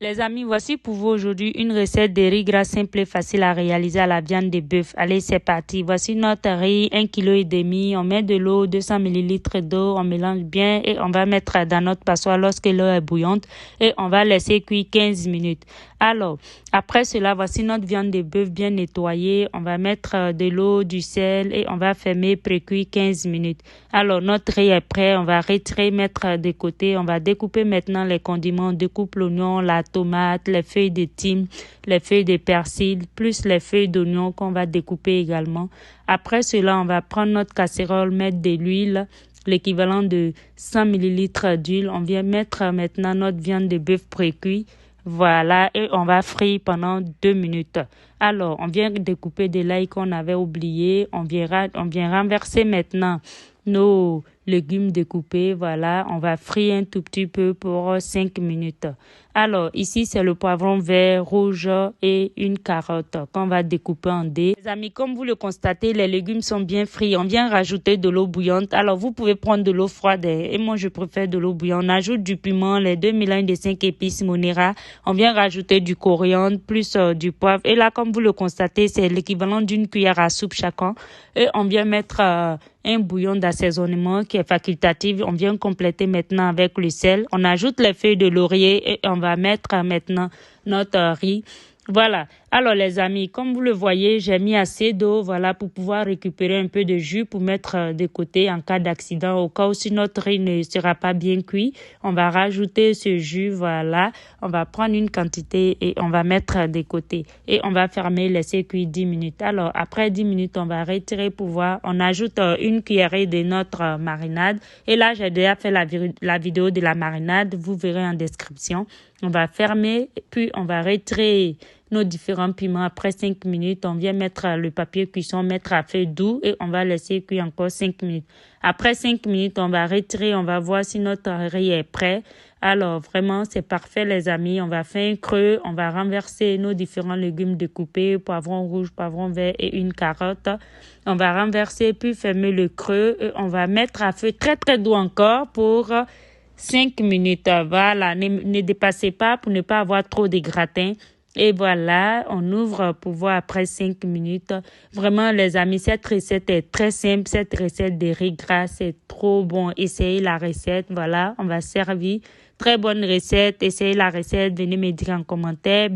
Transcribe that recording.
Les amis, voici pour vous aujourd'hui une recette de riz gras simple et facile à réaliser à la viande de bœuf. Allez, c'est parti. Voici notre riz, 1,5 kg. On met de l'eau, 200 ml d'eau, on mélange bien et on va mettre dans notre passoire lorsque l'eau est bouillante et on va laisser cuire 15 minutes. Alors, après cela, voici notre viande de bœuf bien nettoyée. On va mettre de l'eau, du sel et on va fermer pré-cuire 15 minutes. Alors, notre riz est prêt. On va retirer, mettre de côté. On va découper maintenant les condiments. On découpe l'oignon, la tomate, les feuilles de thym, les feuilles de persil, plus les feuilles d'oignon qu'on va découper également. Après cela, on va prendre notre casserole, mettre de l'huile, l'équivalent de 100 ml d'huile. On vient mettre maintenant notre viande de bœuf pré-cuit. Voilà, et on va frire pendant 2 minutes. Alors, on vient découper de l'ail qu'on avait oublié. On vient renverser maintenant nos légumes découpés. Voilà, on va frire un tout petit peu pour 5 minutes. Alors, ici, c'est le poivron vert, rouge et une carotte qu'on va découper en dés. Les amis, comme vous le constatez, les légumes sont bien frits. On vient rajouter de l'eau bouillante. Alors, vous pouvez prendre de l'eau froide et moi, je préfère de l'eau bouillante. On ajoute du piment, les 2 mélanges de 5 épices Monera. On vient rajouter du coriandre plus du poivre. Et là, comme vous le constatez, c'est l'équivalent d'une cuillère à soupe chacun. Et on vient mettre un bouillon d'assaisonnement qui est facultatif. On vient compléter maintenant avec le sel. On ajoute les feuilles de laurier et on va mettre maintenant notre riz. Voilà. Alors les amis, comme vous le voyez, j'ai mis assez d'eau, voilà, pour pouvoir récupérer un peu de jus pour mettre de côté en cas d'accident. Au cas où si notre riz ne sera pas bien cuit, on va rajouter ce jus, voilà. On va prendre une quantité et on va mettre de côté. Et on va fermer, laisser cuire 10 minutes. Alors après 10 minutes, on va retirer pour voir. On ajoute une cuillerée de notre marinade. Et là, j'ai déjà fait la vidéo de la marinade. Vous verrez en description. On va fermer, puis on va retirer nos différents piments. Après 5 minutes, on vient mettre le papier cuisson, mettre à feu doux et on va laisser cuire encore 5 minutes. Après 5 minutes, on va retirer, on va voir si notre riz est prêt. Alors, vraiment, c'est parfait, les amis. On va faire un creux, on va renverser nos différents légumes découpés, poivron rouge, poivron vert et une carotte. On va renverser, puis fermer le creux et on va mettre à feu très, très doux encore pour 5 minutes. Voilà, ne dépassez pas pour ne pas avoir trop de gratin. Et voilà, on ouvre pour voir après 5 minutes. Vraiment, les amis, cette recette est très simple. Cette recette de riz gras, c'est trop bon. Essayez la recette. Voilà, on va servir. Très bonne recette. Essayez la recette. Venez me dire en commentaire.